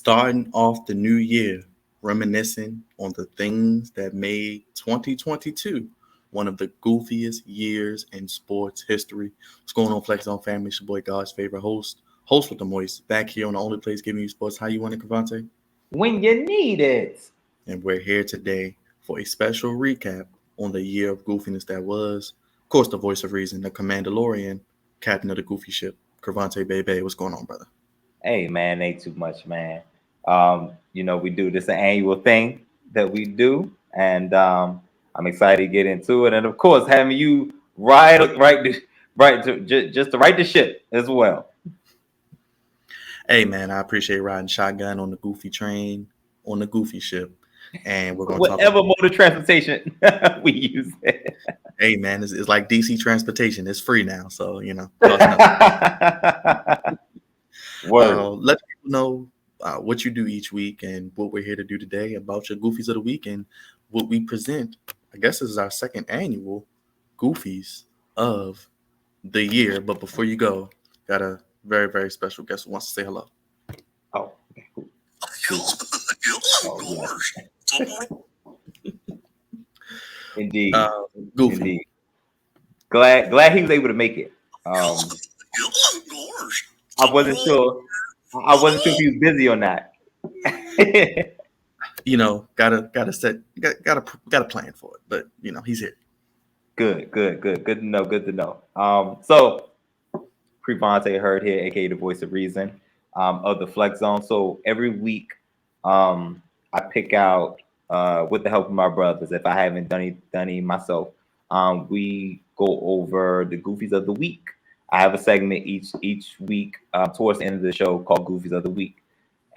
Starting off the new year, reminiscing on the things that made 2022 one of the goofiest years in sports history. What's going on, Flex on Family? It's your boy, God's favorite host with the moist, back here on the only place giving you sports. How you want it, Crevonte? When you need it. And we're here today for a special recap on the year of goofiness that was. Of course, the voice of reason, the Commandalorian, captain of the goofy ship, Crevonte Bebe. What's going on, brother? Hey man, ain't too much, man. We do this an annual thing that we do, and I'm excited to get into it. And of course, having you just to right the ship as well. Hey man, I appreciate riding shotgun on the goofy train, on the goofy ship. And we're gonna talk Whatever about mode of transportation we use it. hey man, it's like DC transportation. It's free now, so cost nothing. Word. Let people know what you do each week and what we're here to do today about your goofies of the week and what we present. I guess this is our second annual goofies of the year. But before you go, got a very, very special guest who wants to say hello. Oh, okay, cool. Oh, yeah. Indeed. Goofy. Indeed. Glad he was able to make it. I wasn't sure. I wasn't sure if he was busy or not. Gotta set gotta plan for it. But he's here. Good to know. Good to know. So Crevonte heard here, aka the voice of reason, of the Flex Zone. So every week, I pick out, with the help of my brothers, if I haven't done any myself, we go over the goofies of the week. I have a segment each week towards the end of the show called Goofies of the Week,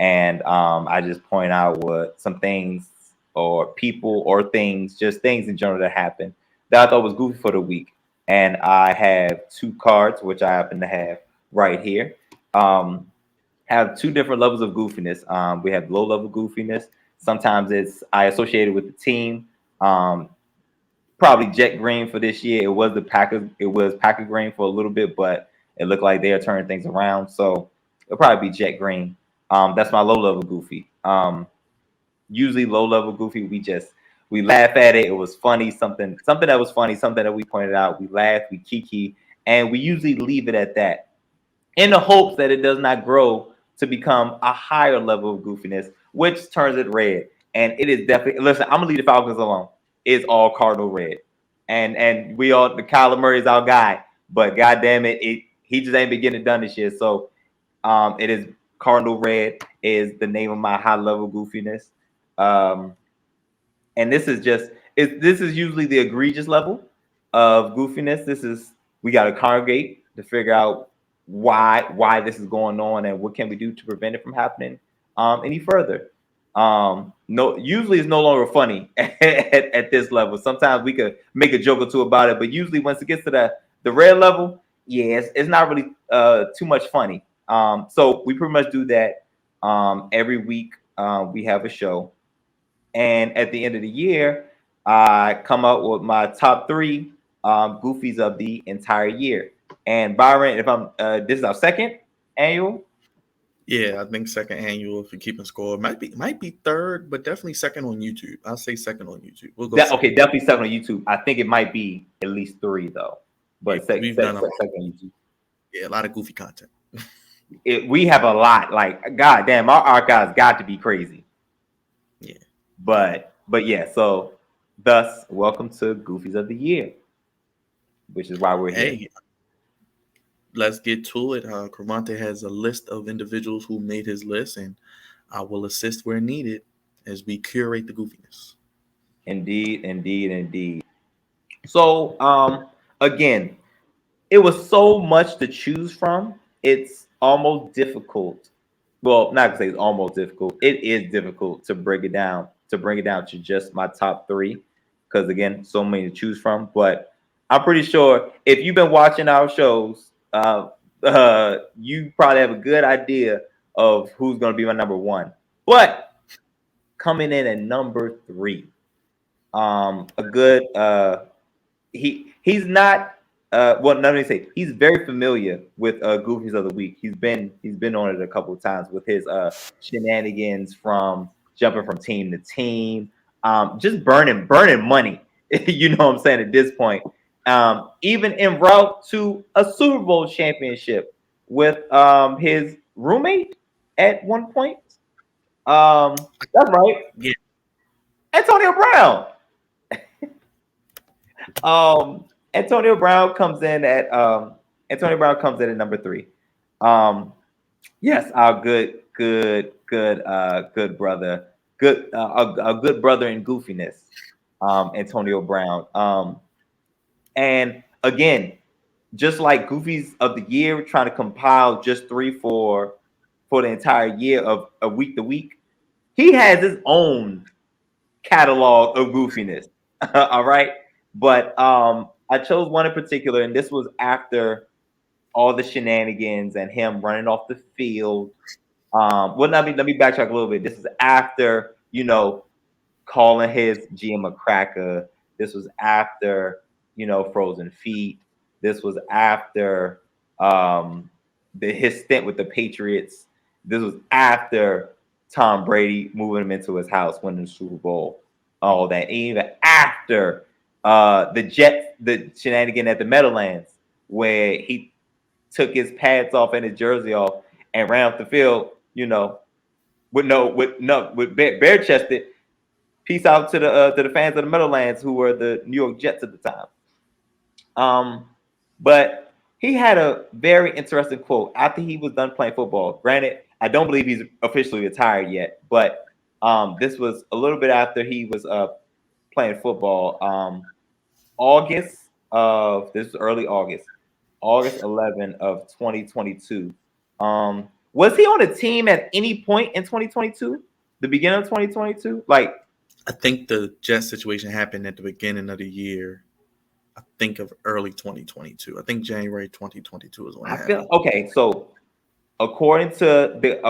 and I just point out what some things or people or things, just things in general that happen that I thought was goofy for the week. And I have two cards, which I happen to have right here. Have two different levels of goofiness. We have low level goofiness. Sometimes I associate it with the team. Probably Jet Green for this year. It was Packer Green for a little bit, but it looked like they are turning things around. So it'll probably be Jet Green. That's my low level goofy. Usually low level goofy, we laugh at it. It was funny, something that was funny, something that we pointed out. We laugh, we kiki, and we usually leave it at that, in the hopes that it does not grow to become a higher level of goofiness, which turns it red. And it is definitely, listen, I'm gonna leave the Falcons alone. It's all Cardinal red. And we all, the Kyler Murray is our guy, but god damn it, he just ain't been getting it done this year. So it is Cardinal red is the name of my high level goofiness. And this is usually the egregious level of goofiness. We got to congregate to figure out why this is going on and what can we do to prevent it from happening any further. Usually it's no longer funny at this level. Sometimes we could make a joke or two about it, but usually once it gets to the red level, yeah, it's not really too much funny. So we pretty much do that every week. We have a show. And at the end of the year, I come up with my top three goofies of the entire year. And Byron, this is our second annual. Yeah, I think second annual if you're keeping score. Might be third, but definitely second on YouTube. I'll say second on YouTube. We'll go. Okay, definitely second on YouTube. I think it might be at least three though. But we've done second on YouTube. Yeah, a lot of goofy content. We have a lot. Like, god damn, our archives got to be crazy. Yeah. But yeah, so thus, welcome to Goofies of the Year, which is why we're here. Hey, let's get to it. Crevonte has a list of individuals who made his list, and I will assist where needed as we curate the goofiness. Indeed. So, again, it was so much to choose from. It's almost difficult. Well, not to say it's almost difficult. It is difficult to break it down. To bring it down to just my top three, because again, so many to choose from. But I'm pretty sure if you've been watching our shows, you probably have a good idea of who's going to be my number one. But coming in at number three, a good he's not well, let me say he's very familiar with Goofies of the Week. He's been on it a couple of times with his shenanigans from jumping from team to team, just burning money. You know what I'm saying at this point. Even en route to a Super Bowl championship with his roommate at one point. That's right, Yeah. Antonio Brown. Antonio Brown comes in at number 3. Um, yes, our good brother, a good brother in goofiness, Antonio Brown. And again, just like Goofies of the Year, trying to compile just 3 for the entire year of a week to week, he has his own catalog of goofiness. All right. But I chose one in particular, and this was after all the shenanigans and him running off the field. Well, let me backtrack a little bit. This is after, calling his GM a cracker. This was after, frozen feet. This was after his stint with the Patriots. This was after Tom Brady moving him into his house, winning the Super Bowl, all that. Even after the shenanigan at the Meadowlands, where he took his pads off and his jersey off and ran off the field, with bare chested. Peace out to the fans of the Meadowlands, who were the New York Jets at the time. But he had a very interesting quote after he was done playing football. Granted, I don't believe he's officially retired yet, but this was a little bit after he was playing football. This is early August 11 of 2022. Was he on a team at any point in 2022? The beginning of 2022? Like, I think the Jet situation happened at the beginning of the year. I think of early 2022. I think January 2022 is when it happened. Okay. So according to the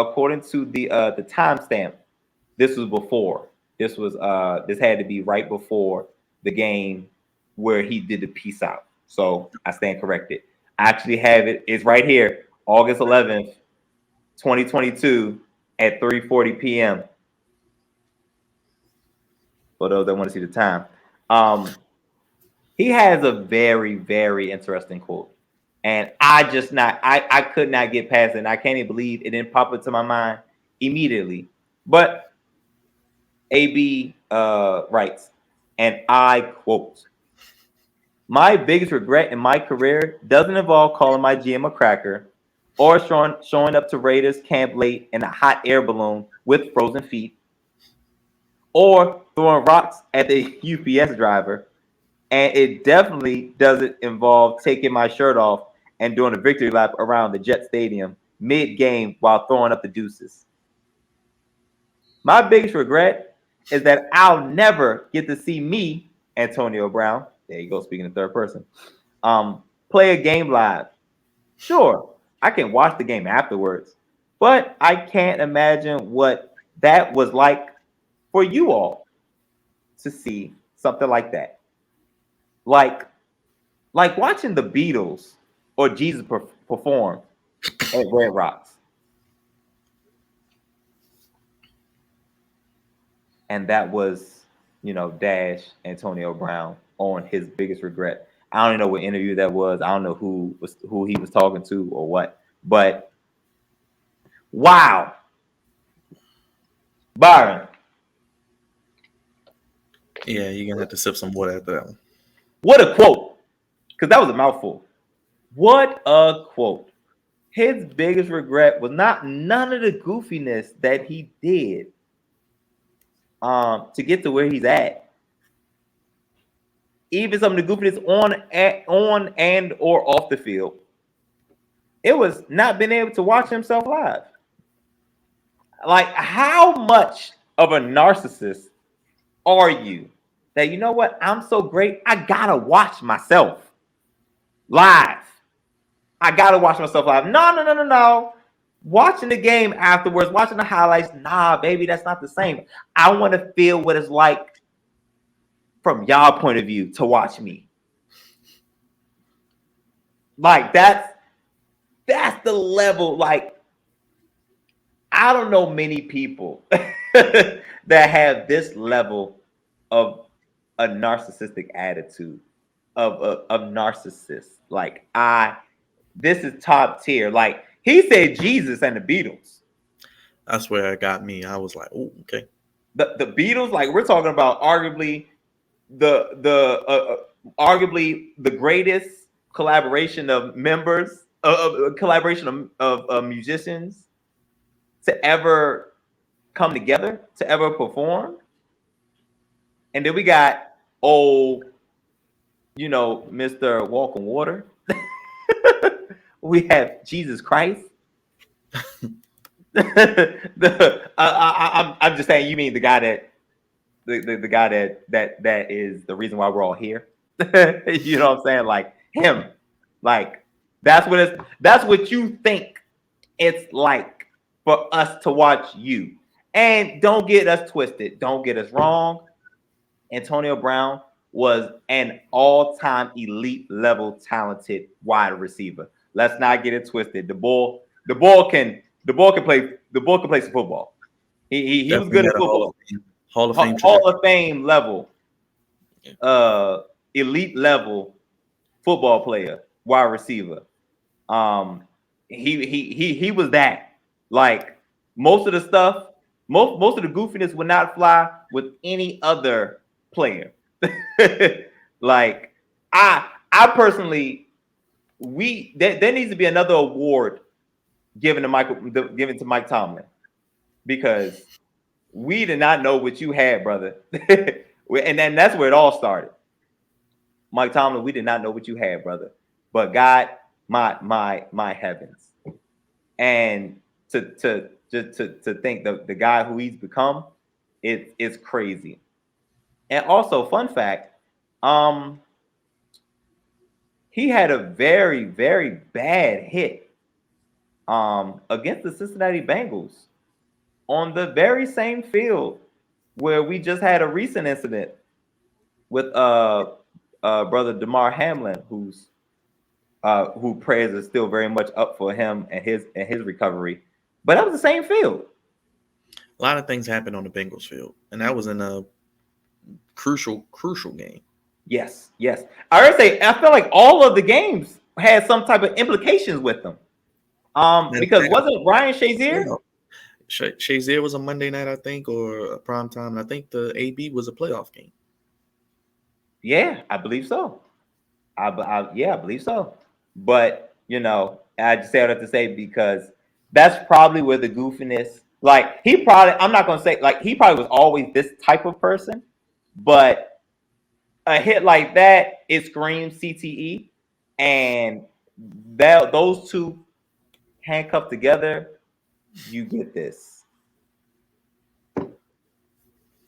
timestamp, this was before. This had to be right before the game where he did the peace out. So I stand corrected. I actually have it. It's right here, August 11th, 2022 at 3:40 p.m. For those that want to see the time. He has a very, very interesting quote. And I could not get past it. And I can't even believe it didn't pop into my mind immediately. But AB writes, and I quote, "My biggest regret in my career doesn't involve calling my GM a cracker or showing up to Raiders camp late in a hot air balloon with frozen feet or throwing rocks at the UPS driver. And it definitely doesn't involve taking my shirt off and doing a victory lap around the Jet Stadium mid-game while throwing up the deuces. My biggest regret is that I'll never get to see me, Antonio Brown," there you go, speaking in third person, "play a game live. Sure, I can watch the game afterwards, but I can't imagine what that was like for you all to see something like that. Like watching the Beatles or Jesus perform at Red Rocks." And that was, Dash Antonio Brown on his biggest regret. I don't even know what interview that was. I don't know who he was talking to or what. But wow, Byron, Yeah, you're gonna have to sip some water after that one. what a quote! Because that was a mouthful. What a quote! His biggest regret was none of the goofiness that he did to get to where he's at. Even some of the goofiness on and or off the field. It was not being able to watch himself live. Like, how much of a narcissist are you that, you know what, I'm so great, I gotta watch myself live. I gotta watch myself live. No. Watching the game afterwards, watching the highlights, nah, baby, that's not the same. I want to feel what it's like from y'all point of view to watch me. Like that's the level. Like I don't know many people that have this level of a narcissistic attitude of narcissist. Like this is top tier. Like he said Jesus and the Beatles. That's where it got me. I was like, oh, okay. The Beatles, like we're talking about arguably arguably the greatest collaboration of members collaboration of musicians to ever come together, to ever perform. And then we got Mr. Walk on Water. We have Jesus Christ. I'm just saying. You mean the guy that the guy that is the reason why we're all here? You know what I'm saying? Like him. Like that's what you think it's like for us to watch you. And don't get us twisted. Don't get us wrong. Antonio Brown was an all-time elite level talented wide receiver. Let's not get it twisted. The ball can play some football. He was good at football. Hall of Fame. Hall of Fame level, elite level football player, wide receiver. He was that. Like most of the stuff, most of the goofiness would not fly with any other player. Like I personally, there needs to be another award given to Mike Tomlin, because we did not know what you had, brother. And then that's where it all started. Mike Tomlin, we did not know what you had, brother. But God, my heavens. And to think the guy who he's become, it's crazy. And also, fun fact, he had a very, very bad hit against the Cincinnati Bengals on the very same field where we just had a recent incident with brother Damar Hamlin, who prayers are still very much up for him and his recovery. But that was the same field. A lot of things happened on the Bengals field, and that was in a crucial game. Yes. I feel like all of the games had some type of implications with them. Because wasn't Ryan Shazier? Shazier was a Monday night, I think, or a prime time, and I think the AB was a playoff game. Yeah, I believe so. I believe so. But I just say that to say, because that's probably where the goofiness. Like I'm not gonna say like he probably was always this type of person, but a hit like that, it screams CTE, and those two handcuffed together, you get this.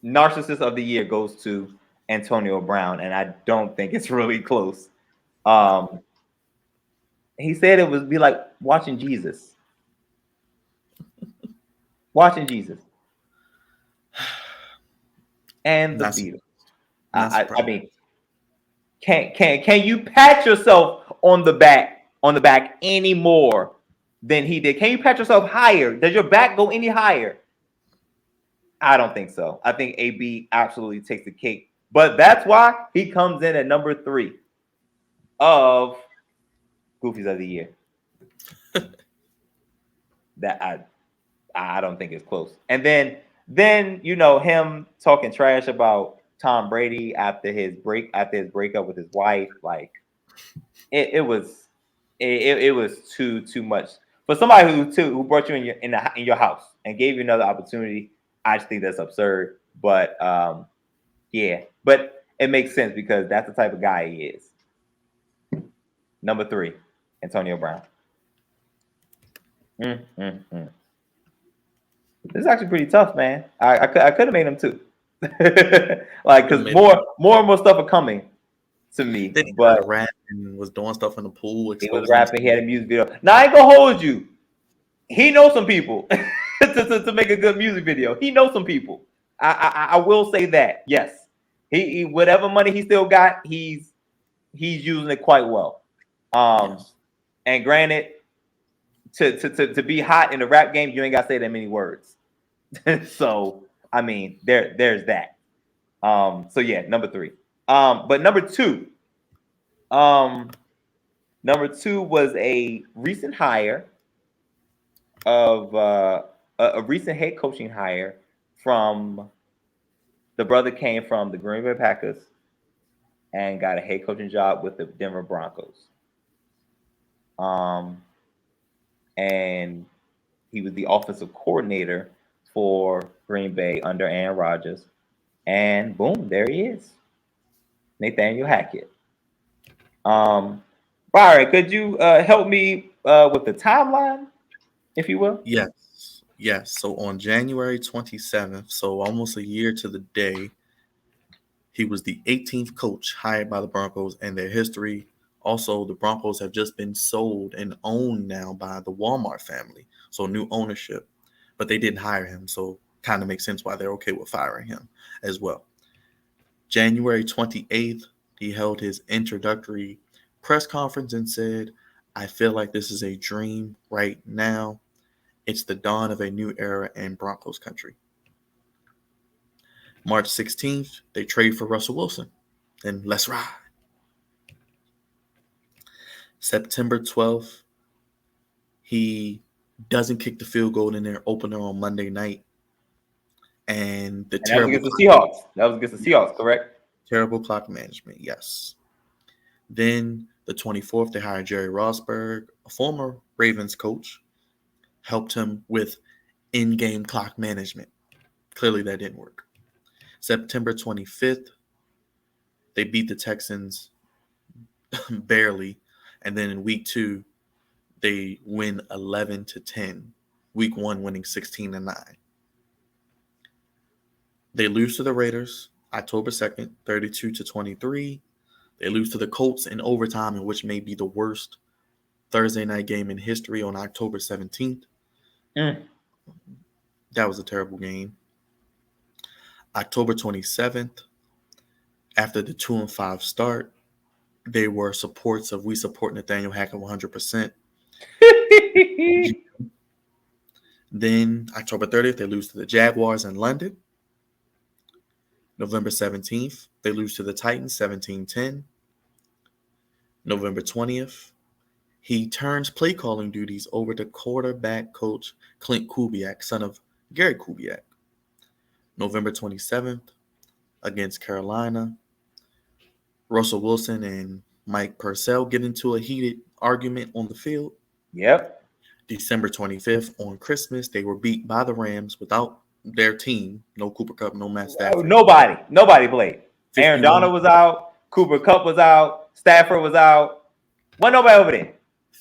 Narcissist of the year goes to Antonio Brown, and I don't think it's really close. He said it would be like watching Jesus. Watching Jesus. And the Beatles. I mean, can you pat yourself on the back any more than he did? Can you pat yourself higher? Does your back go any higher? I don't think so. I think AB absolutely takes the cake. But that's why he comes in at number 3 of Goofies of the Year. That I don't think it's close. And then him talking trash about Tom Brady after his breakup with his wife, like it was too much for somebody who brought you in your house and gave you another opportunity. I just think that's absurd. But yeah, but it makes sense because that's the type of guy he is. Number 3, Antonio Brown. This is actually pretty tough, man. I could have made him 2. Like, because more and more stuff are coming to me. Then he but rapping, was doing stuff in the pool. He was rapping. He had a music video. Now I ain't gonna hold you. He knows some people to make a good music video. He knows some people. I will say that. Yes, he whatever money he still got, he's using it quite well. And granted, to be hot in the rap game, you ain't got to say that many words. So I mean, there's that. So yeah, number 3. But number two was a recent hire of a recent head coaching hire from the brother came from the Green Bay Packers and got a head coaching job with the Denver Broncos. And he was the offensive coordinator for Green Bay under Aaron Rodgers. And boom, there he is. Nathaniel Hackett. Byron, could you help me with the timeline, if you will? Yes. Yes. So on January 27th, so almost a year to the day, he was the 18th coach hired by the Broncos in their history. Also, the Broncos have just been sold and owned now by the Walmart family. So new ownership. But they didn't hire him. So kind of makes sense why they're okay with firing him as well. January 28th, he held his introductory press conference and said, I feel like this is a dream right now. It's the dawn of a new era in Broncos country. March 16th, they trade for Russell Wilson. And let's ride. September 12th, he doesn't kick the field goal in their opener on Monday night. And that was against the Seahawks. That was against the Seahawks, correct? Terrible clock management, yes. Then the 24th, they hired Jerry Rosburg, a former Ravens coach, helped him with in-game clock management. Clearly that didn't work. September 25th, they beat the Texans barely. And then in week 2, they win 11-10. Week 1 winning 16-9. They lose to the Raiders October 2nd, 32-23. They lose to the Colts in overtime, in which may be the worst Thursday night game in history on October 17th. That was a terrible game. October 27th, after the 2-5 start, they were supports of we support Nathaniel Hackett 100%. Then October 30th, they lose to the Jaguars in London. November 17th, they lose to the Titans 17-10. November 20th, he turns play calling duties over to quarterback coach Clint Kubiak, son of Gary Kubiak. November 27th, against Carolina, Russell Wilson and Mike Purcell get into a heated argument on the field. Yep. December 25th, on Christmas, they were beat by the Rams without their team. No Cooper Kupp, no Matt Stafford. Nobody played. Aaron Donald was out. Cooper Kupp was out. Stafford was out. Wasn't nobody over there.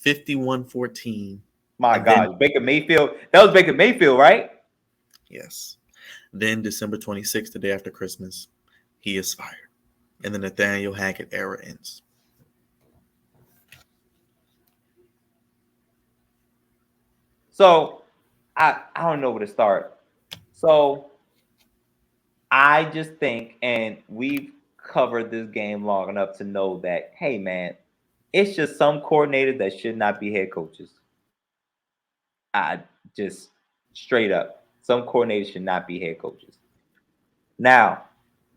51-14. My God. Baker Mayfield. That was Baker Mayfield, right? Yes. Then December 26th, the day after Christmas, he is fired. And the Nathaniel Hackett era ends. So I don't know where to start. So I just think, and we've covered this game long enough to know that, hey man, it's just some coordinators that should not be head coaches. I just straight up, some coordinators should not be head coaches. Now,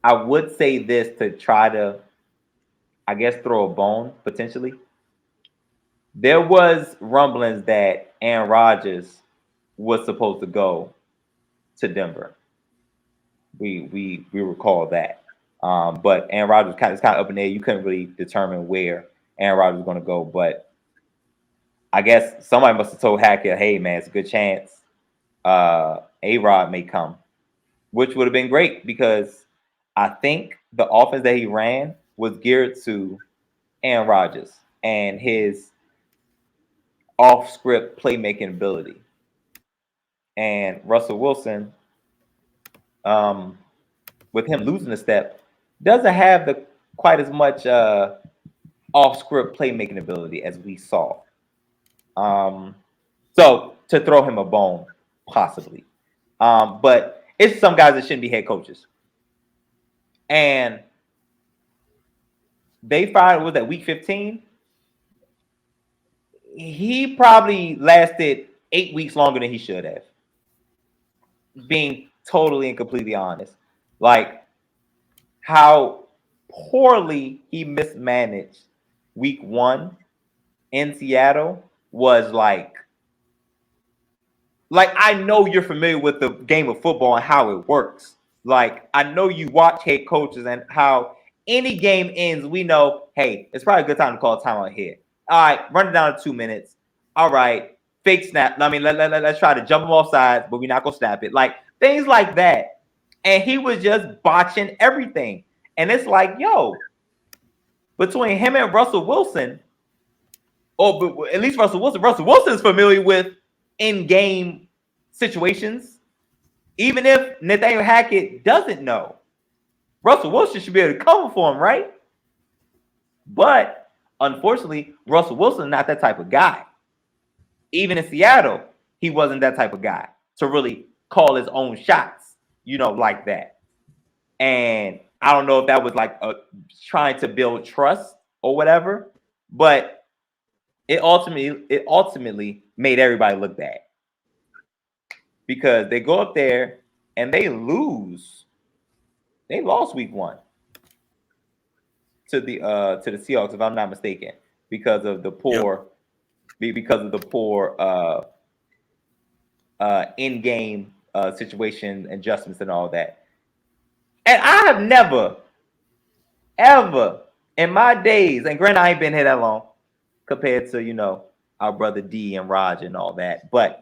I would say this to try to, I guess, throw a bone potentially. There was rumblings that Aaron Rodgers was supposed to go to Denver. We recall that. But Aaron Rodgers is kind of up in there. You couldn't really determine where Aaron Rodgers was going to go. But I guess somebody must have told Hackett, hey, man, it's a good chance A-Rod may come, which would have been great because I think the offense that he ran was geared to Aaron Rodgers and his off-script playmaking ability. And Russell Wilson, with him losing a step, doesn't have the quite as much off-script playmaking ability as we saw. So to throw him a bone, possibly. But it's some guys that shouldn't be head coaches. And they fired, was that week 15? he probably lasted 8 weeks longer than he should have. Being totally and completely honest, like how poorly he mismanaged week 1 in Seattle was like I know you're familiar with the game of football and how it works. Like I know you watch head coaches and how any game ends. We know, hey, it's probably a good time to call a timeout here. All right, run it down to 2 minutes. All right, fake snap. I mean, let's try to jump them off sides, but we're not gonna snap it. Like things like that. And he was just botching everything. And it's like, yo, between him and Russell Wilson, or at least Russell Wilson's familiar with in-game situations. Even if Nathaniel Hackett doesn't know, Russell Wilson should be able to cover for him, right? But unfortunately, Russell Wilson is not that type of guy. Even in Seattle, he wasn't that type of guy to really call his own shots, like that. And I don't know if that was like trying to build trust or whatever, but it ultimately made everybody look bad because they go up there and they lose. They lost week 1 to the Seahawks, if I'm not mistaken, because of the poor in-game situation adjustments and all that. And I have never, ever in my days, and granted I ain't been here that long compared to our brother D and Raj and all that, but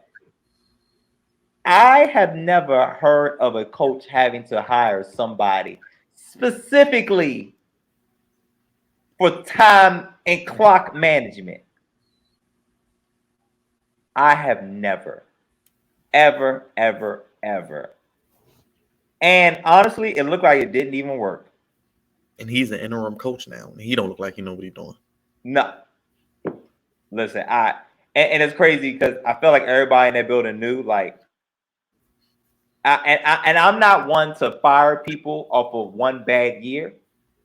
I have never heard of a coach having to hire somebody specifically for time and clock management. I have never, ever. And honestly, it looked like it didn't even work. And he's an interim coach now. And he don't look like he know what he's doing. No. Listen, and it's crazy because I feel like everybody in that building knew, like, and I'm not one to fire people off of one bad year,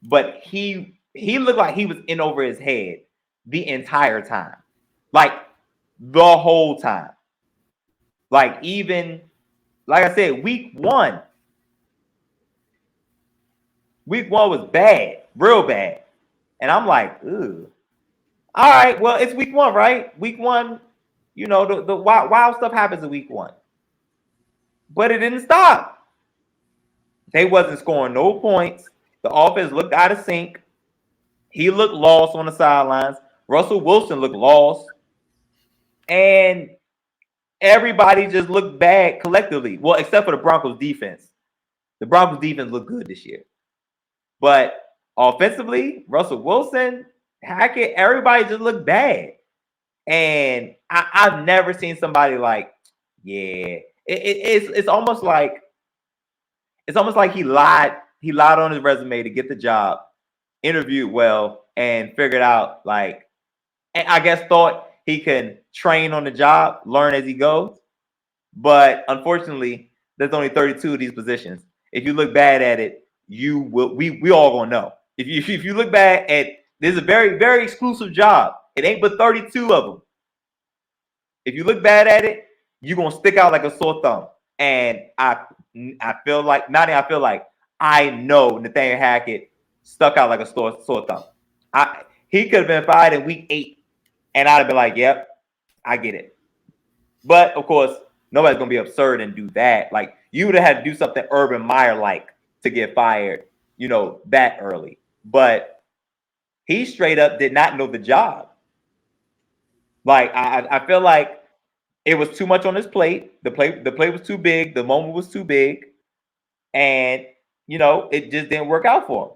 but he looked like he was in over his head the entire time, like the whole time. Like even, like I said, week one was bad, real bad, and I'm like, ooh, all right, well it's week 1, right? Week 1, the wild stuff happens in week 1, but it didn't stop. They wasn't scoring no points. The offense looked out of sync. He looked lost on the sidelines. Russell Wilson looked lost. And everybody just looked bad collectively. Well, except for the Broncos defense. The Broncos defense looked good this year. But offensively, Russell Wilson, Hackett, everybody just looked bad. And I've never seen somebody like, yeah. It's almost like he lied. He lied on his resume to get the job, interviewed well, and figured out and I guess thought he can train on the job, learn as he goes. But unfortunately, there's only 32 of these positions. If you look bad at it, you will. We all gonna know. If you look bad at, there's a very, very exclusive job. It ain't but 32 of them. If you look bad at it, you're gonna stick out like a sore thumb. And I feel like I know Nathaniel Hackett stuck out like a sore thumb. He could have been fired in week 8, and I'd have been like, yep, I get it. But of course, nobody's gonna be absurd and do that. Like you would have had to do something Urban Meyer like to get fired, that early. But he straight up did not know the job. Like I feel like it was too much on his plate. The plate was too big. The moment was too big, and it just didn't work out for him.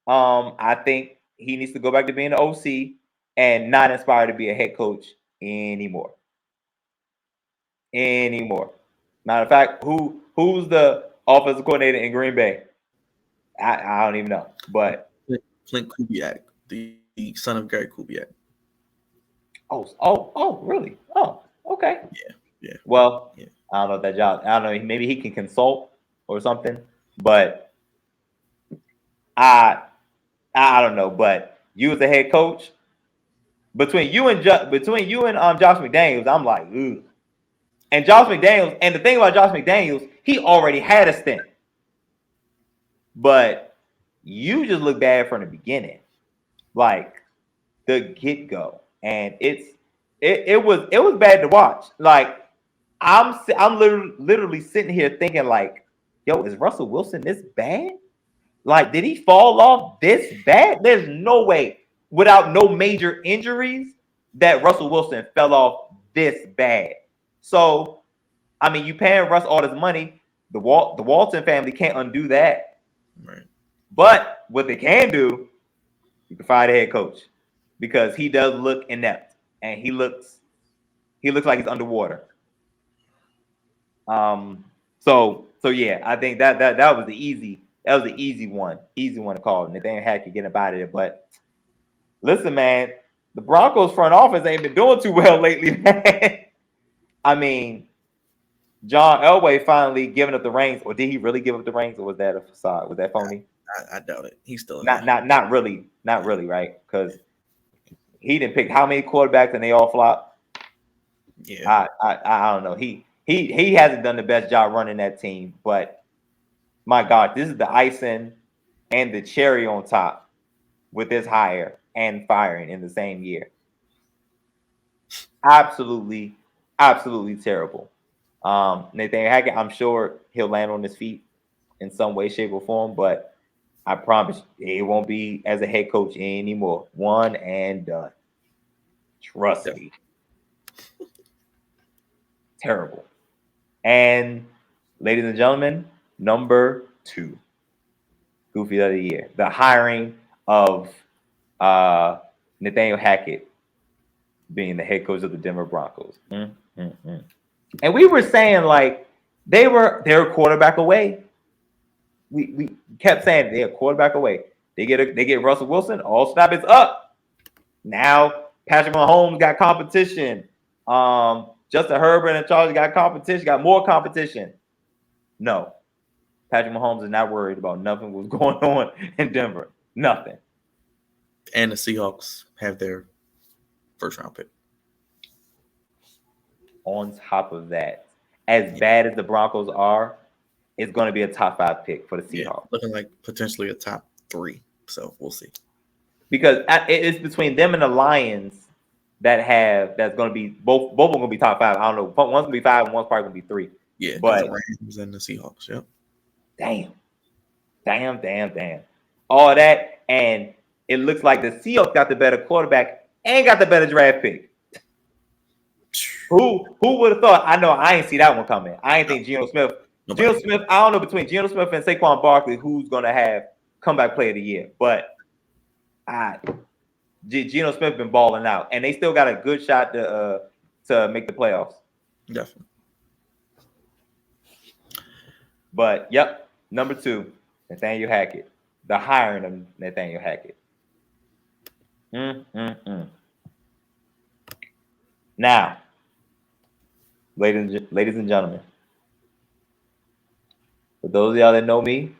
I think he needs to go back to being an OC and not inspired to be a head coach anymore. Matter of fact, who's the offensive coordinator in Green Bay? I don't even know. But Clint Kubiak, the son of Gary Kubiak. Oh, really? Oh, okay. Yeah. Well, yeah. I don't know if that job. I don't know. Maybe he can consult or something. But I don't know. But you as a head coach, between you and Josh McDaniels, I'm like, ugh. And Josh McDaniels, and the thing about Josh McDaniels, he already had a stint. But you just look bad from the beginning, like the get go, and it was bad to watch. Like I'm literally sitting here thinking like, yo, is Russell Wilson this bad? Like, did he fall off this bad? There's no way without no major injuries that Russell Wilson fell off this bad. So, I mean, you paying Russ all this money. The Walton family can't undo that. Right. But what they can do, you can fire the head coach because he does look inept and he looks like he's underwater. So yeah, I think that was the easy one to call. Nathaniel Hackett getting about it. But listen, man, the Broncos front office ain't been doing too well lately, man. I mean, John Elway finally giving up the reins, or did he really give up the reins, or was that a facade? Was that phony? I doubt it. He's still not really, right? Because he didn't pick how many quarterbacks and they all flopped. Yeah, I don't know. He hasn't done the best job running that team, but my God, this is the icing and the cherry on top with this hire and firing in the same year. Absolutely terrible. Nathaniel Hackett, I'm sure he'll land on his feet in some way, shape, or form, but I promise it won't be as a head coach anymore. One and done. Trust me. Terrible. And ladies and gentlemen, number 2, Goofy of the Year, the hiring of Nathaniel Hackett being the head coach of the Denver Broncos. And we were saying like they're a quarterback away. We kept saying they're a quarterback away. They get Russell Wilson. All snap is up. Now Patrick Mahomes got competition. Justin Herbert and Charles got competition. Got more competition. No, Patrick Mahomes is not worried about nothing what's going on in Denver. Nothing. And the Seahawks have their first round pick. On top of that, as bad as the Broncos are, it's going to be a top 5 pick for the Seahawks. Yeah, looking like potentially a top 3. So we'll see. Because it's between them and the Lions that's going to be both are going to be top 5. I don't know. One's going to be 5 and one's probably going to be 3. Yeah, but the Rams and the Seahawks. Yep. Damn. All that, and it looks like the Seahawks got the better quarterback and got the better draft pick. Who would have thought? I know I ain't see that one coming. I ain't think Geno Smith. Geno Smith, I don't know between Geno Smith and Saquon Barkley who's going to have comeback player of the year, but Geno Smith been balling out, and they still got a good shot to make the playoffs. Definitely. But yep, number 2, Nathaniel Hackett, the hiring of Nathaniel Hackett. Now, ladies and gentlemen, for those of y'all that know me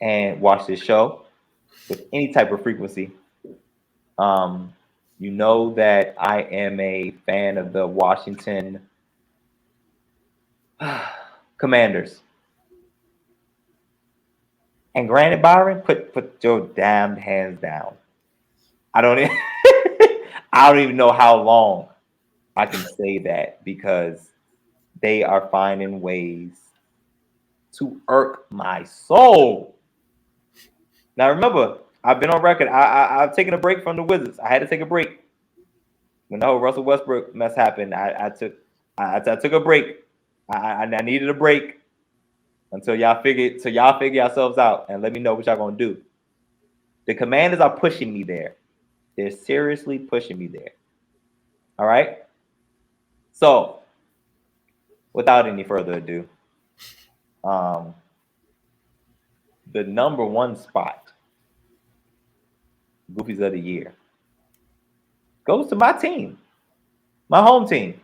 and watch this show with any type of frequency, you know that I am a fan of the Washington Commanders. And granted, Byron, put your damn hands down. I don't even know how long I can say that because they are finding ways to irk my soul. Now remember, I've been on record. I've taken a break from the Wizards. I had to take a break when the whole Russell Westbrook mess happened. I took a break. I needed a break until y'all figure yourselves out and let me know what y'all gonna do. The Commanders are pushing me there. They're seriously pushing me there. All right. So, without any further ado, the number 1 spot, Goofies of the Year, goes to my team, my home team,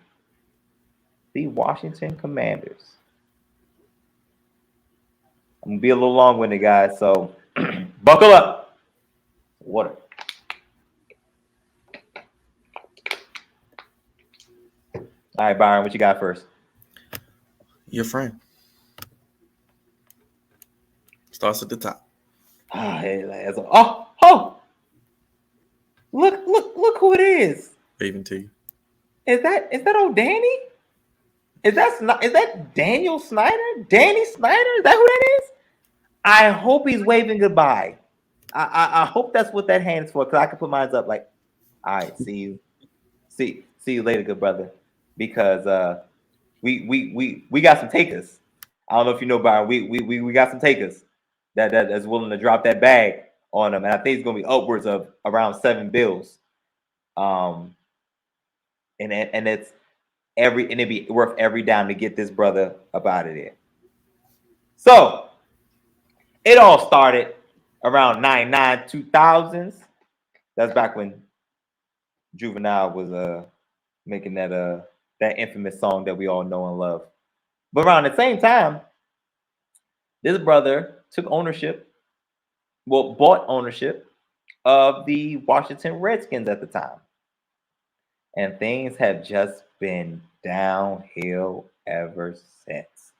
the Washington Commanders. I'm gonna be a little long-winded, guys, so buckle up. Water. All right, Byron, what you got first? Your friend starts at the top. Oh! Look who it is. Waving to you. Is that old Danny? Is that Daniel Snyder? Danny Snyder? Is that who that is? I hope he's waving goodbye. I hope that's what that hand's for, because I can put mine up like, all right, see you later, good brother. Because we got some takers. I don't know if you know, Byron. We got some takers that's willing to drop that bag on them, and I think it's gonna be upwards of around $7 bills. And it's it'd be worth every dime to get this brother up out of there. So it all started around 99 2000s. That's back when Juvenile was making that infamous song that we all know and love. But around the same time, this brother bought ownership of the Washington Redskins at the time. And things have just been downhill ever since.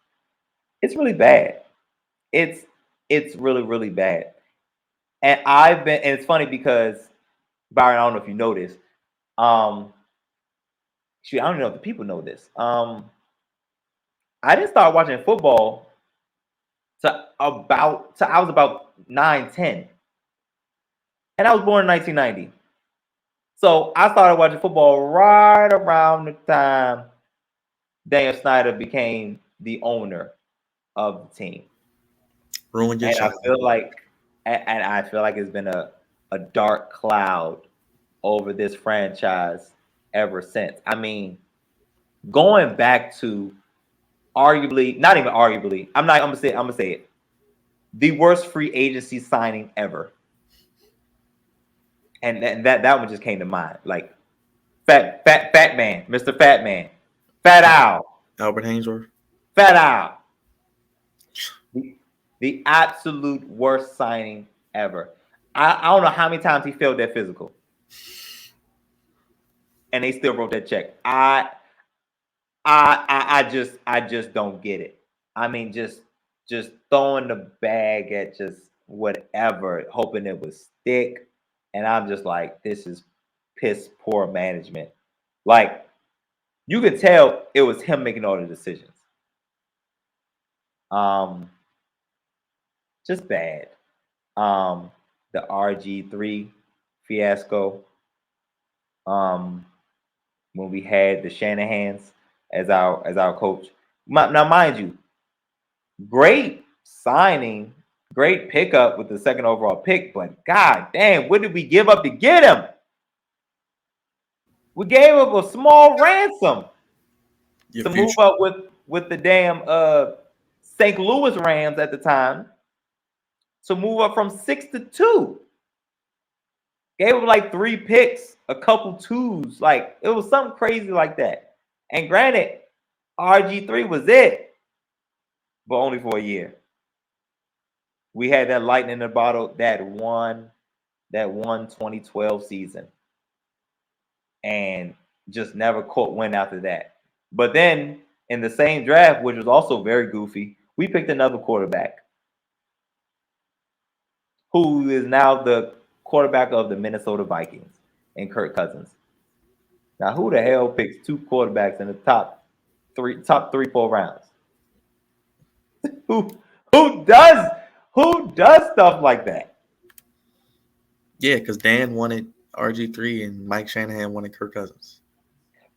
It's really bad. It's really, really bad. And it's funny because, Byron, I don't know if you know this. I don't know if the people know this. I didn't start watching football I was about 9, 10. And I was born in 1990. So I started watching football right around the time Daniel Snyder became the owner of the team. Ruined your And childhood. I feel like it's been a dark cloud over this franchise ever since. I mean, going back to arguably, not even arguably, I'm gonna say it. The worst free agency signing ever. And that one just came to mind. Like fat man, Mr. Fat Man. Fat Al. Albert Hainsworth. Fat Al. The absolute worst signing ever. I don't know how many times he failed that physical. And they still wrote that check. I just don't get it. I mean, just throwing the bag at just whatever, hoping it would stick. And I'm just like, this is piss poor management. Like, you could tell it was him making all the decisions. Just bad. The RG3 fiasco. When we had the Shanahans as our coach. Now, mind you, great signing, great pickup with the second overall pick, but god damn, what did we give up to get him? We gave up a small ransom to move up with the damn St. Louis Rams at the time, to move up from 6 to 2. Gave him like 3 picks, a couple 2s. Like, it was something crazy like that. And granted, RG3 was it, but only for a year. We had that lightning in the bottle that won 2012 season, and just never caught wind after that. But then in the same draft, which was also very goofy, we picked another quarterback who is now the quarterback of the Minnesota Vikings, and Kirk Cousins. Now, who the hell picks 2 quarterbacks in the top 3, 4 rounds? who does stuff like that? Yeah, because Dan wanted RG3 and Mike Shanahan wanted Kirk Cousins.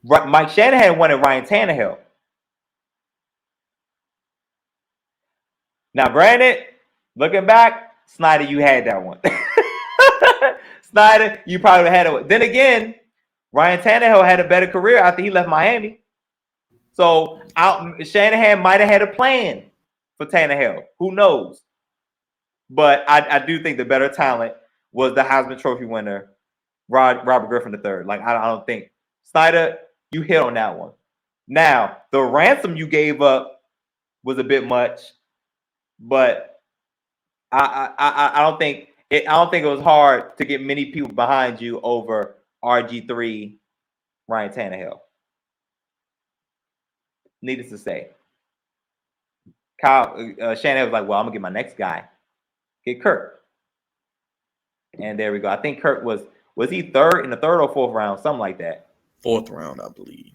Right, Mike Shanahan wanted Ryan Tannehill. Now, granted, looking back, Snyder, you had that one. Snyder, you probably had it. Then again, Ryan Tannehill had a better career after he left Miami. So Shanahan might have had a plan for Tannehill. Who knows? But I do think the better talent was the Heisman Trophy winner, Robert Griffin III. Like, I don't think Snyder, you hit on that one. Now, the ransom you gave up was a bit much, but I don't think it was hard to get many people behind you over RG3, Ryan Tannehill. Needless to say, Shanahan was like, "Well, I'm gonna get my next guy, get Kirk." And there we go. I think Kirk was he third in the third or fourth round, something like that. Fourth round, I believe.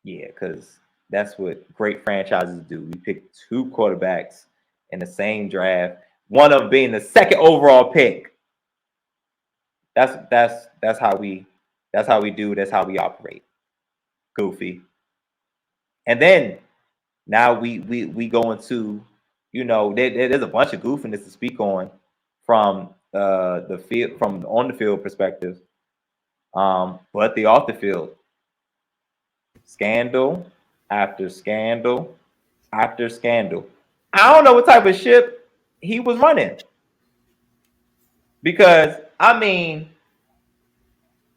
Yeah, because that's what great franchises do. We pick two quarterbacks in the same draft, one of them being the second overall pick. That's how we do. That's how we operate. Goofy. And then now we go into, there's a bunch of goofiness to speak on from the field, from on the field perspective, but the off the field, scandal after scandal after scandal. I don't know what type of ship he was running, because I mean,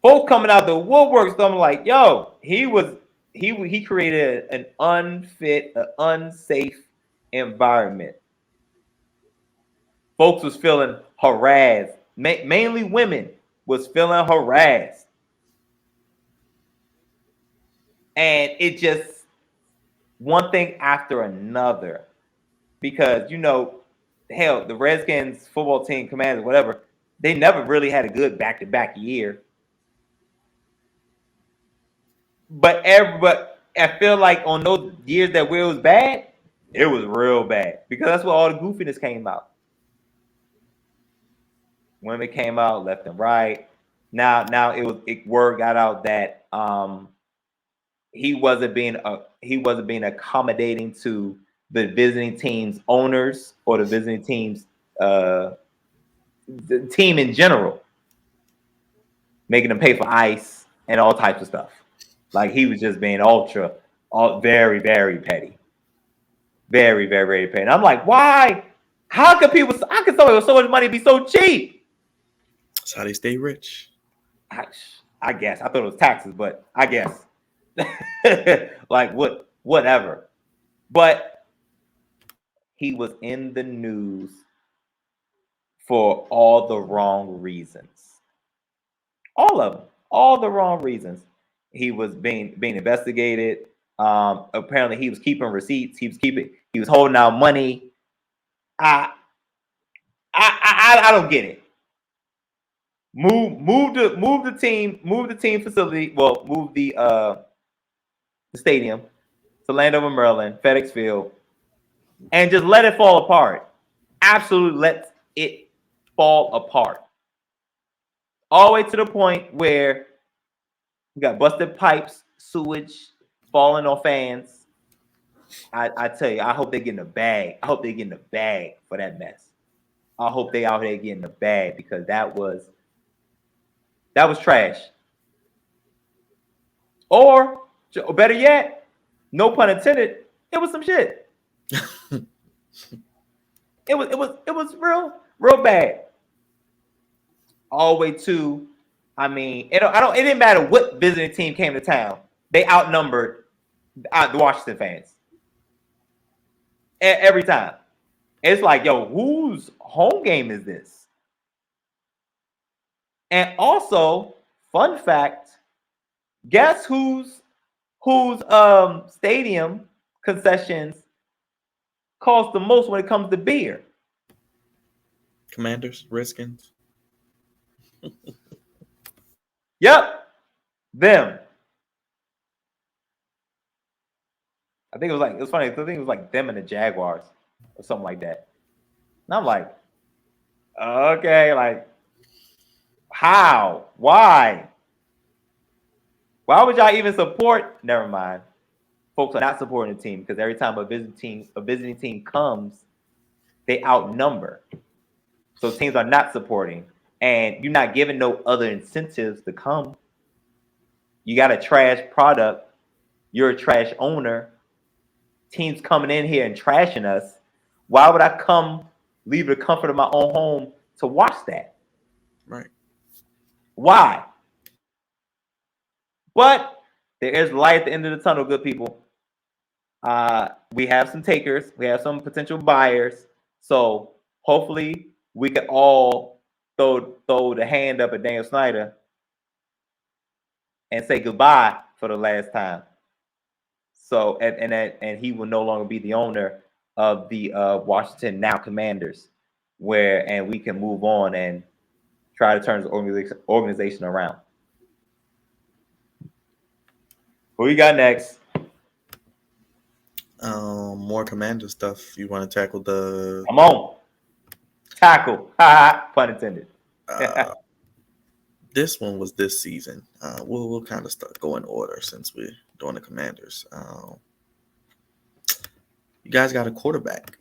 folks coming out the woodworks, I'm like, yo, he created an unfit, an unsafe environment. Folks was feeling harassed. Mainly women was feeling harassed. And it just one thing after another. Because, hell, the Redskins football team, Commanders, whatever, they never really had a good back-to-back year. But I feel like on those years that where it was bad, it was real bad. Because that's where all the goofiness came out. Women came out left and right. Now word got out that he wasn't being accommodating to the visiting team's owners or the visiting team's the team in general, making them pay for ice and all types of stuff. Like, he was just being very, very petty. Very, very, very petty. And I'm like, why? How could somebody with so much money be so cheap? That's how they stay rich. I guess. I thought it was taxes, but I guess. Like, whatever. But he was in the news for all the wrong reasons. All of them. All the wrong reasons. He was being investigated. Apparently he was keeping receipts. He was holding out money. I don't get it. Move the team facility. Well, move the stadium to Landover, Maryland, FedEx Field, and just let it fall apart. Absolutely let it fall apart. All the way to the point where you got busted pipes, sewage falling on fans. I tell you, I hope they get in a bag. I hope they get in a bag for that mess. I hope they out here getting a bag, because that was trash. Or better yet, no pun intended, it was some shit. It was real bad. All the way to, I mean, it didn't matter what visiting team came to town. They outnumbered the Washington fans every time. It's like, yo, whose home game is this? And also, fun fact, guess whose stadium concessions cost the most when it comes to beer? Commanders, Redskins. Yep, them. I think it was funny. I think it was like them and the Jaguars or something like that. And I'm like, okay, like, how? Why? Why would y'all even support? Never mind. Folks are not supporting the team, because every time a visiting team comes, they outnumber. So teams are not supporting, and you're not giving no other incentives to come. You got a trash product. You're a trash owner. Teams coming in here and trashing us. Why would I come leave the comfort of my own home to watch that? Right. Why? But there is light at the end of the tunnel, good people. We have some takers. We have some potential buyers. So hopefully we can all throw the hand up at Daniel Snyder and say goodbye for the last time. So and he will no longer be the owner of the Washington now Commanders, and we can move on and try to turn this organization around. Who you got next? More Commander stuff. You want to tackle the Come on, tackle. Pun intended. this one was this season. We'll kind of start go in order since we're doing the Commanders. You guys got a quarterback.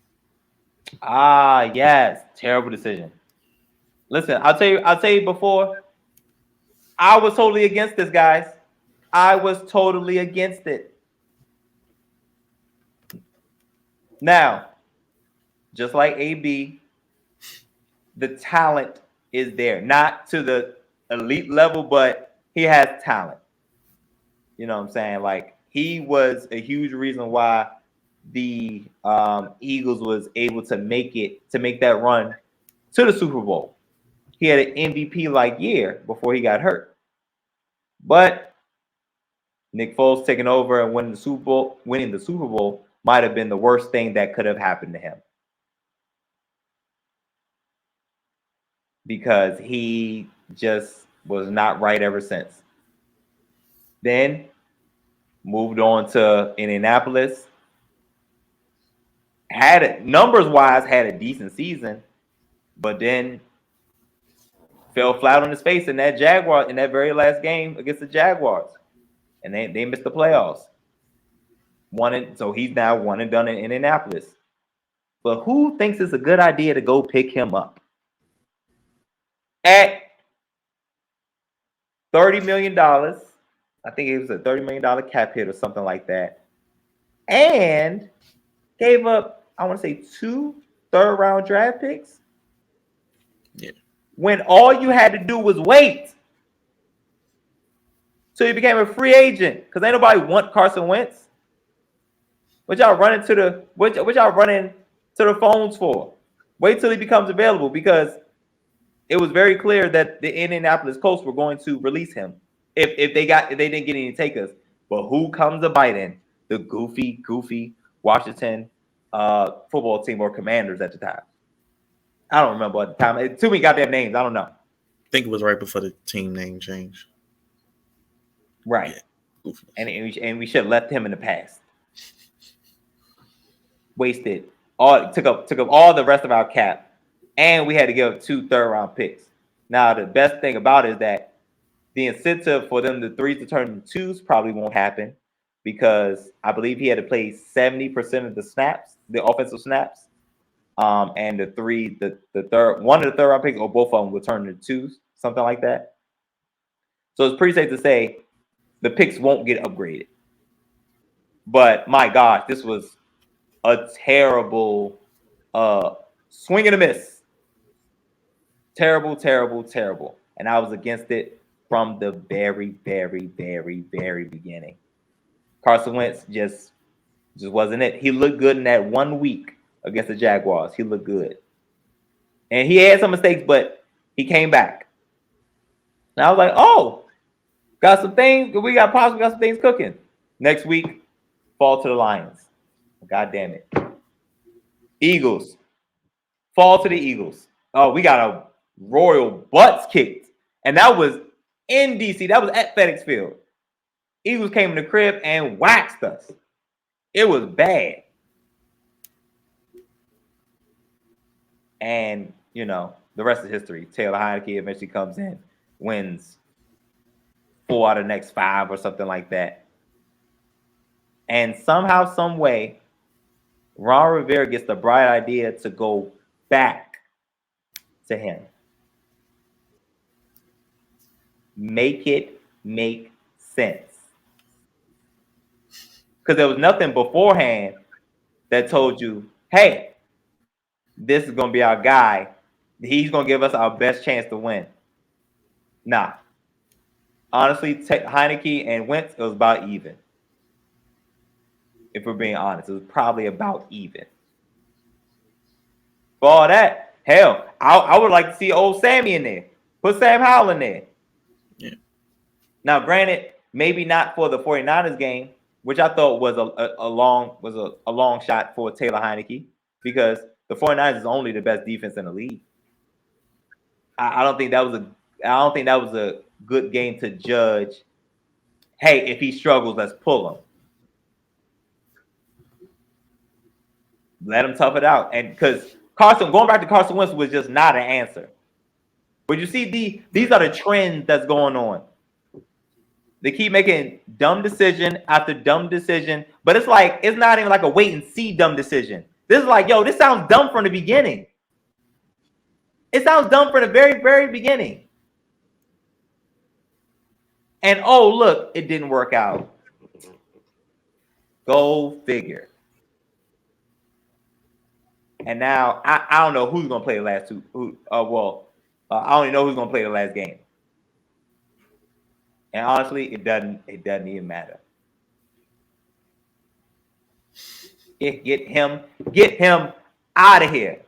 Yes, terrible decision. Listen, I'll tell you before. I was totally against this, guys. I was totally against it. Now, just like AB, the talent is there. Not to the elite level, but he has talent. You know what I'm saying? Like, he was a huge reason why the Eagles was able to make that run to the Super Bowl. He had an MVP like year before he got hurt. But Nick Foles taking over and winning the Super Bowl might have been the worst thing that could have happened to him. Because he just was not right ever since. Then moved on to Indianapolis. Numbers-wise, had a decent season, but then fell flat on his face in that very last game against the Jaguars. And they missed the playoffs. So he's now one and done in Indianapolis. But who thinks it's a good idea to go pick him up? At $30 million, I think it was a $30 million cap hit or something like that. And gave up, I want to say, 2 third-round draft picks. Yeah. When all you had to do was wait. So you became a free agent because ain't nobody want Carson Wentz. What y'all running to the phones for? Wait till he becomes available because it was very clear that the Indianapolis Colts were going to release him if they didn't get any takers. But who comes to bite in? The goofy Washington football team or Commanders at the time. I don't remember at the time. Too many goddamn names. I don't know. I think it was right before the team name change. Right. Yeah. And we should have left him in the past. Wasted took up all the rest of our cap, and we had to give up 2 third-round picks. Now the best thing about it is that the incentive for them the 3s to turn into 2s probably won't happen because I believe he had to play 70% of the snaps, the offensive snaps, and one of the third-round picks or both of them will turn into 2s, something like that. So it's pretty safe to say the picks won't get upgraded. But my gosh, this was a terrible swing and a miss. Terrible. And I was against it from the very, very, very, very beginning. Carson Wentz just wasn't it. He looked good in that 1 week against the Jaguars. He looked good. And he had some mistakes, but he came back. And I was like, oh, got some things. We got some things cooking. Next week, fall to the Lions. God damn it. Eagles. Fall to the Eagles. Oh, we got a royal butts kicked. And that was in DC. That was at FedEx Field. Eagles came in the crib and waxed us. It was bad. And, the rest is history. Taylor Heineke eventually comes in, wins 4 out of the next 5 or something like that. And somehow, some way, Ron Rivera gets the bright idea to go back to him. Make it make sense. Because there was nothing beforehand that told you, hey, this is going to be our guy. He's going to give us our best chance to win. Nah. Honestly, Heineke and Wentz, it was about even. If we're being honest, it was probably about even. For all that, hell, I would like to see old Sammy in there. Put Sam Howell in there. Yeah. Now, granted, maybe not for the 49ers game, which I thought was a long shot for Taylor Heineke, because the 49ers is only the best defense in the league. I don't think that was a good game to judge. Hey, if he struggles, let's pull him. Let him tough it out. And because going back to Carson Wentz was just not an answer. But you see, these are the trends that's going on. They keep making dumb decision after dumb decision, but it's not even like a wait and see dumb decision. This is like, yo, this sounds dumb from the beginning. It sounds dumb from the very, very beginning. And oh, look, it didn't work out. Go figure. And now I don't know who's gonna play the last two. I don't even know who's gonna play the last game. And honestly, it doesn't even matter. Get him out of here.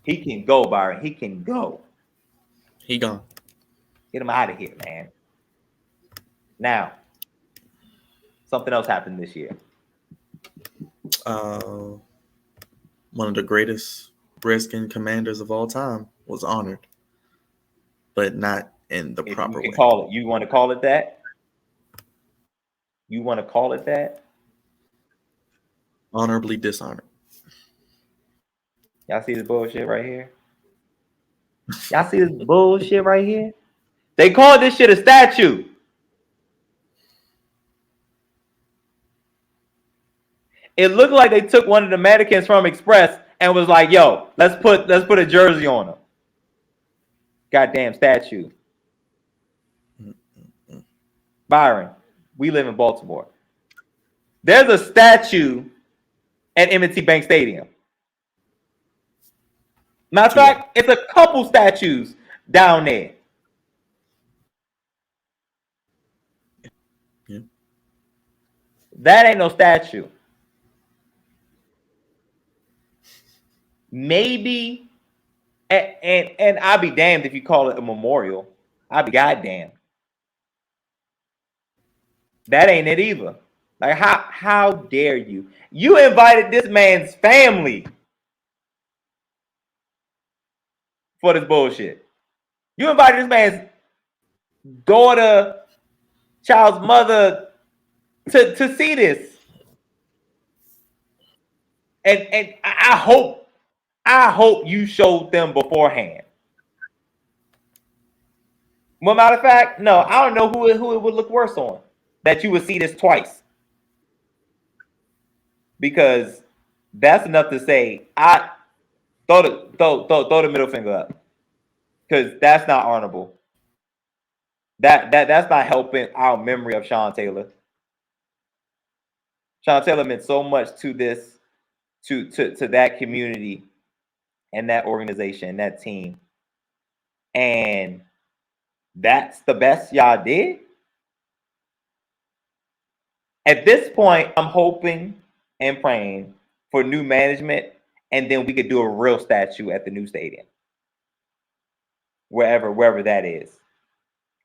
He can go, Byron. He can go. He gone. Get him out of here, man. Now, something else happened this year. One of the greatest Redskin commanders of all time was honored, but not in the proper way. Call it. You want to call it that? You want to call it that? Honorably dishonored. Y'all see this bullshit right here? Y'all see this bullshit right here? They call this shit a statue. It looked like they took one of the mannequins from Express and was like, yo, let's put a jersey on him. Goddamn statue. Byron, we live in Baltimore. There's a statue at M&T Bank Stadium. Matter of fact, it's a couple statues down there. Yeah. That ain't no statue. Maybe, and I'll be damned if you call it a memorial. I'll be goddamn. That ain't it either. Like, how dare you? You invited this man's family for this bullshit. You invited this man's daughter, child's mother to see this. And I hope you showed them beforehand. Well, matter of fact, no, I don't know who it would look worse on. That you would see this twice. Because that's enough to say, I throw the middle finger up. Because that's not honorable. That's not helping our memory of Sean Taylor. Sean Taylor meant so much to this, to that community and that organization, that team. And that's the best y'all did. At this point, I'm hoping and praying for new management, and then we could do a real statue at the new stadium. Wherever that is.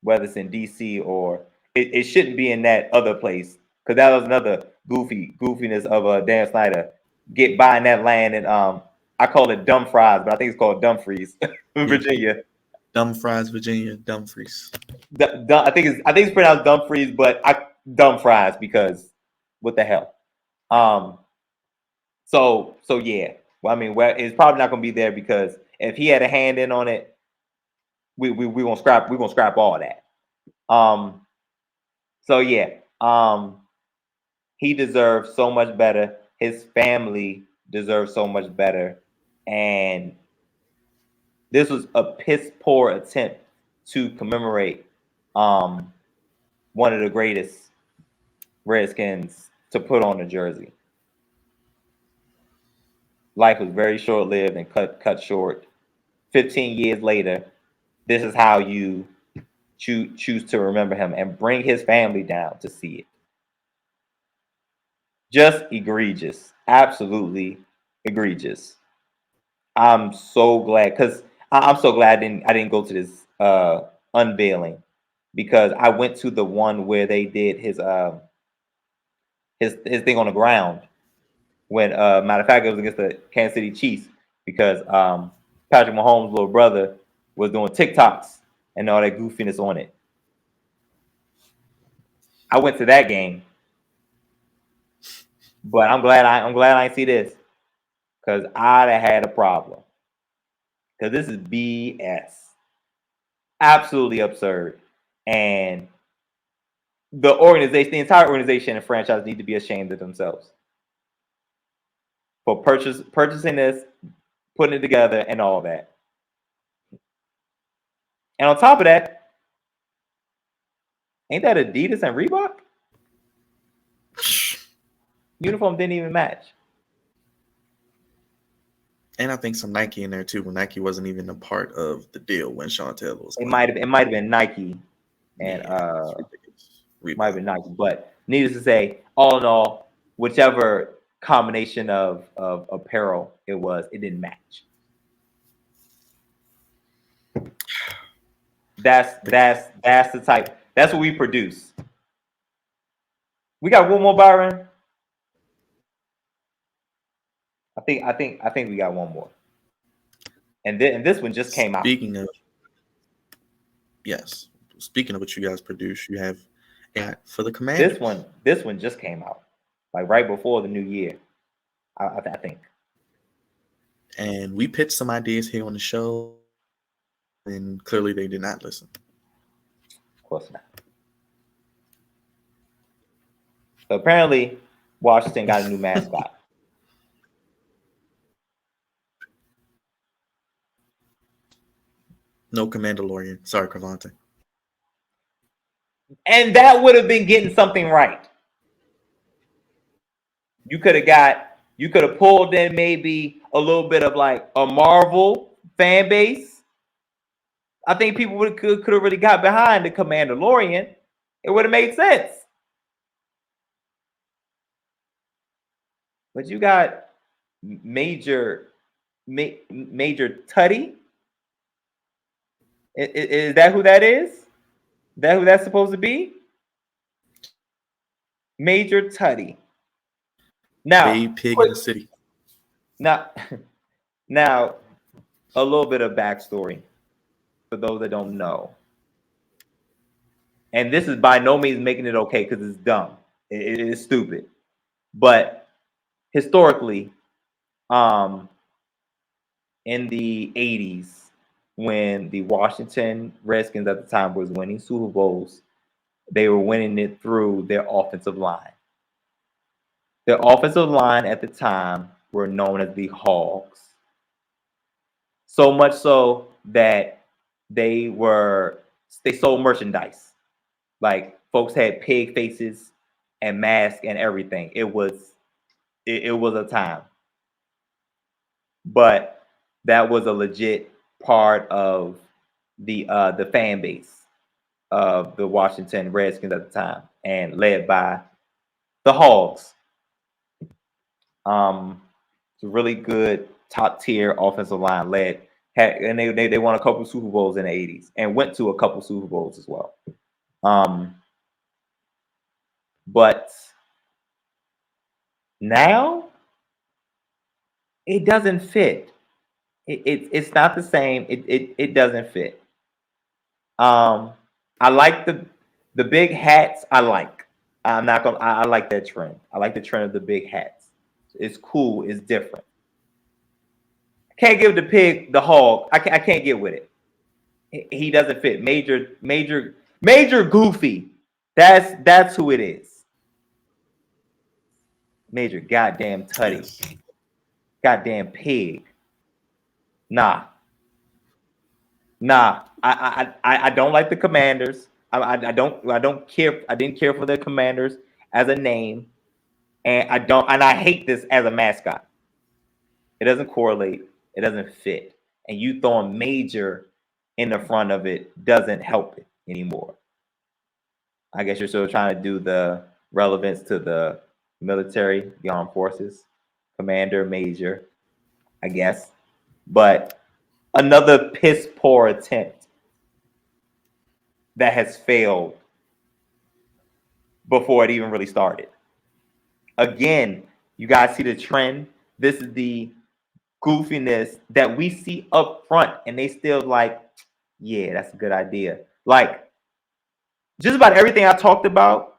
Whether it's in DC or it shouldn't be in that other place. Because that was another goofiness of Dan Snyder. Get buying that land and I call it Dumfries, but I think it's called Dumfries, Virginia. Dumfries, Virginia, Dumfries. I think it's pronounced Dumfries, but Dumfries because what the hell? So yeah. Well, I mean, it's probably not gonna be there because if he had a hand in on it, we gonna scrap all that. So yeah. He deserves so much better. His family deserves so much better. And this was a piss poor attempt to commemorate one of the greatest Redskins to put on a jersey. Life was very short-lived and cut short. 15 years later, this is how you choose to remember him and bring his family down to see it. Just egregious. Absolutely egregious. I'm so glad because I'm so glad I didn't go to this unveiling because I went to the one where they did his his thing on the ground when matter of fact it was against the Kansas City Chiefs because Patrick Mahomes' little brother was doing TikToks and all that goofiness on it. I went to that game, but I'm glad I ain't see this because I'd have had a problem because this is BS, absolutely absurd, and the entire organization and franchise need to be ashamed of themselves for purchasing this, putting it together, and all that. And on top of that, ain't that Adidas and Reebok? Uniform didn't even match. And I think some Nike in there too. When Nike wasn't even a part of the deal when Sean Taylor was. It might have been Nike, and it might have been Nike. But needless to say, all in all, whichever combination of apparel it was, it didn't match. That's the type. That's what we produce. We got one more, Byron. I think we got one more. And this one just came out. Speaking of what you guys produce, you have for the Commanders. This one just came out, like right before the new year, I think. And we pitched some ideas here on the show, and clearly they did not listen. Of course not. So apparently, Washington got a new mascot. No Commandalorian. Sorry, Crevonte. And that would have been getting something right. You could have pulled in maybe a little bit of like a Marvel fan base. I think people could have really got behind the Commandalorian. It would have made sense. But you got Major Tutty. Is that who that is? Is that who that's supposed to be? Major Tutty. Now, Big pig in the city. Now, a little bit of backstory for those that don't know. And this is by no means making it okay because it's dumb. It is stupid. But historically, in the 80s, when the Washington Redskins at the time was winning Super Bowls, they were winning it through their offensive line. Their offensive line at the time were known as the Hogs. So much so that they sold merchandise. Like folks had pig faces and masks and everything. It was a time. But that was a legit part of the fan base of the Washington Redskins at the time, and led by the Hogs. It's a really good top tier offensive line and they won a couple of Super Bowls in the 80s and went to a couple of Super Bowls as well. But now it doesn't fit. It's not the same. It doesn't fit. I like the big hats. I like that trend. I like the trend of the big hats. It's cool. It's different. Can't give the pig the hog. I can't get with it. He doesn't fit. Major Goofy. That's who it is. Major goddamn Tutty. Yes. Goddamn pig. Nah. I don't like the Commanders. I don't care. I didn't care for the Commanders as a name, and I hate this as a mascot. It doesn't correlate. It doesn't fit. And you throwing Major in the front of it doesn't help it anymore. I guess you're still trying to do the relevance to the military, the armed forces, Commander, Major, I guess. But another piss poor attempt that has failed before it even really started. Again, you guys see the trend. This is the goofiness that we see up front, and they still like, yeah, that's a good idea. Like, just about everything I talked about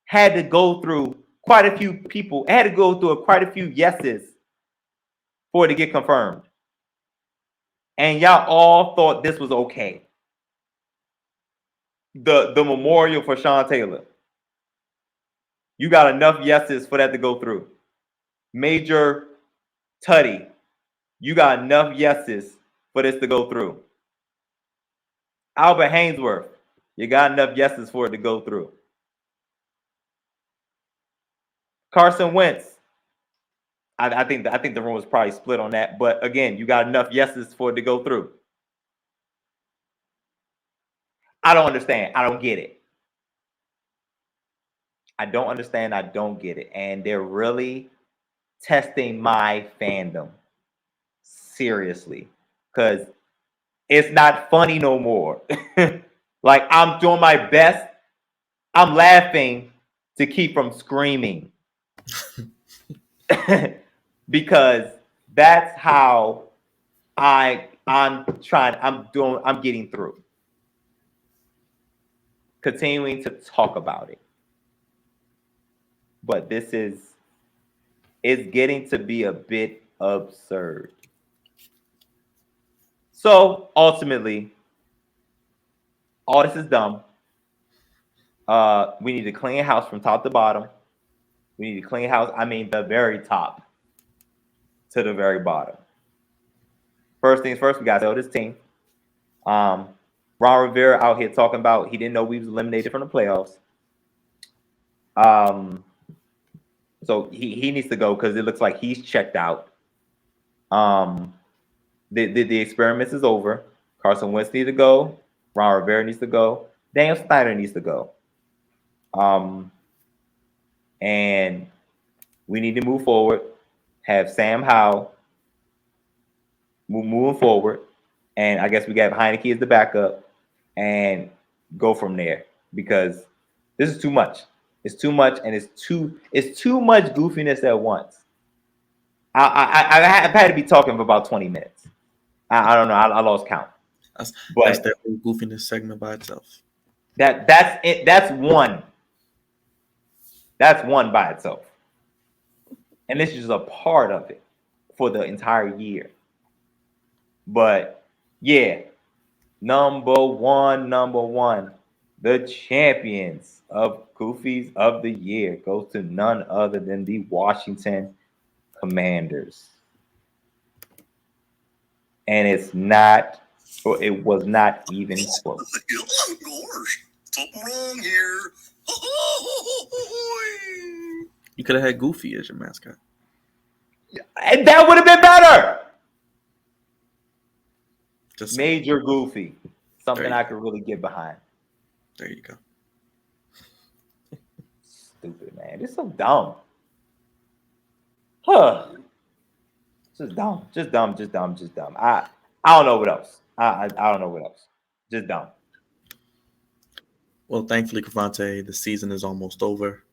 had to go through quite a few people. It had to go through quite a few yeses for it to get confirmed. And y'all all thought this was okay. The memorial for Sean Taylor. You got enough yeses for that to go through. Major Tutty, you got enough yeses for this to go through. Albert Hainsworth, you got enough yeses for it to go through. Carson Wentz, I think the room was probably split on that, but again, you got enough yeses for it to go through. I don't understand. I don't get it. I don't understand. I don't get it. And they're really testing my fandom seriously, because it's not funny no more. Like, I'm doing my best. I'm laughing to keep from screaming. Because that's how I'm getting through. Continuing to talk about it. But it's getting to be a bit absurd. So ultimately, all this is dumb. We need to clean house from top to bottom. We need to clean house. I mean, the very top to the very bottom. First things first, we got to sell this team. Ron Rivera out here talking about he didn't know we was eliminated from the playoffs. So he needs to go because it looks like he's checked out. The experiments is over. Carson Wentz needs to go. Ron Rivera needs to go. Daniel Snyder needs to go. And we need to move forward. Have Sam Howell moving forward, and I guess we got Heineke as the backup, and go from there, because this is too much. It's too much, and it's too much goofiness at once. I've had to be talking for about 20 minutes. I don't know. I lost count. That's But that whole goofiness segment by itself. that's it. That's one. That's one by itself. And this is just a part of it for the entire year. But yeah, number one, the champions of Goofies of the Year goes to none other than the Washington Commanders. And it was not even close. Gosh, something wrong here. You could have had Goofy as your mascot. And that would have been better. Just Major Goofy. Something I go. could really get behind. There you go. Stupid, man. It's so dumb. Huh. Just dumb. I don't know what else. I don't know what else. Just dumb. Well, thankfully, Crevonte, the season is almost over,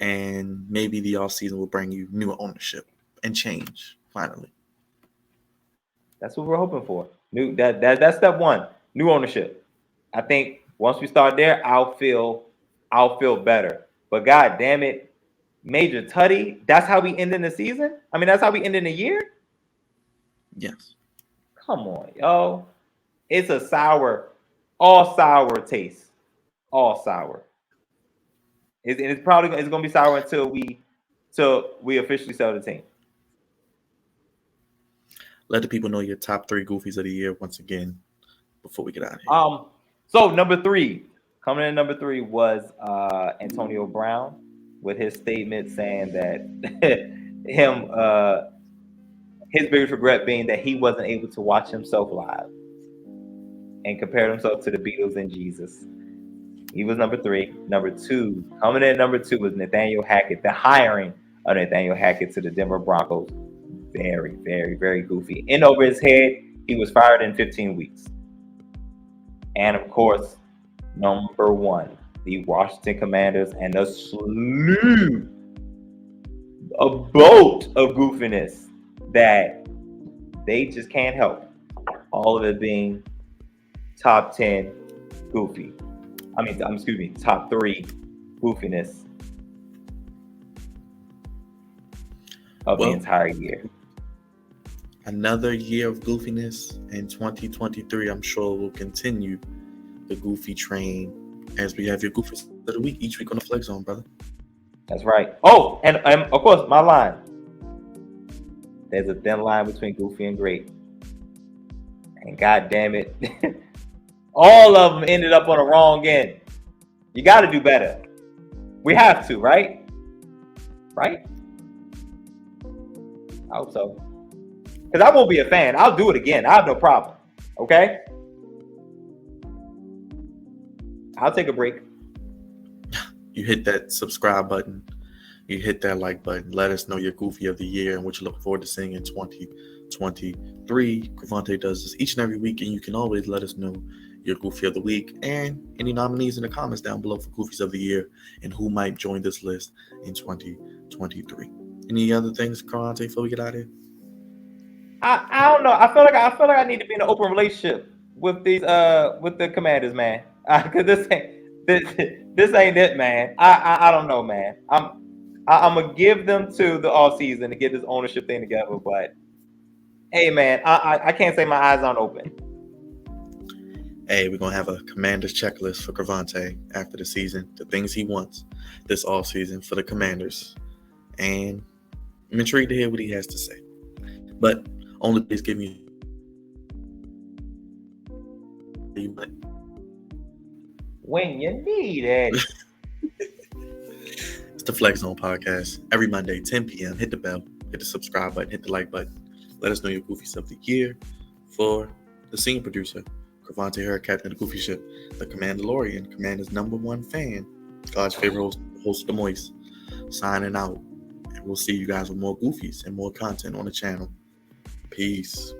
and maybe the off season will bring you new ownership and change finally. That's what we're hoping for. That's step one. New ownership. I think once we start there, I'll feel better. But god damn it, Major Tutty, that's how we end in the season? I mean, that's how we end in the year? Yes. Come on, yo. It's a all sour taste. All sour. It's gonna be sour until we officially sell the team. Let the people know your top 3 Goofies of the year once again before we get out of here. So number 3, coming in number 3 was Antonio Brown with his statement saying that his biggest regret being that he wasn't able to watch himself live, and compared himself to the Beatles and Jesus. He was number 3. Number 2, coming in number 2 was Nathaniel Hackett. The hiring of Nathaniel Hackett to the Denver Broncos. Very, very, very goofy. In over his head, he was fired in 15 weeks. And of course, number 1, the Washington Commanders and the slew a boat of goofiness that they just can't help. All of it being top 10 goofy. Top 3 goofiness of the entire year. Another year of goofiness in 2023. I'm sure will continue the goofy train as we have your goofies of the week each week on the Flex Zone, brother. That's right. Oh, and of course, my line. There's a thin line between goofy and great. And god damn it, all of them ended up on the wrong end. You got to do better. We have to, right? Right? I hope so. Because I won't be a fan. I'll do it again. I have no problem. Okay? I'll take a break. You hit that subscribe button. You hit that like button. Let us know your goofy of the year and what you look forward to seeing in 2023. Crevonte does this each and every week, and you can always let us know your goofy of the week and any nominees in the comments down below for goofies of the year and who might join this list in 2023. Any other things, Crevonte, before we get out of here? I don't know. I feel like I need to be in an open relationship with the Commanders, man. Because this ain't it, man. I don't know, man. I'm gonna give them to the off season to get this ownership thing together. But hey, man, I can't say my eyes aren't open. Hey, we're gonna have a Commanders checklist for Crevonte after the season, the things he wants this off season for the Commanders, and I'm intrigued to hear what he has to say. But only please give me when you need it. It's the Flex Zone podcast every Monday, 10 p.m. Hit the bell, hit the subscribe button, hit the like button. Let us know your goofies of the year for the senior producer, Crevonte Herr, captain of the Goofy Ship, the Commandalorian, Commander's #1 fan, God's favorite host, the Moist, signing out. And we'll see you guys with more goofies and more content on the channel. Peace.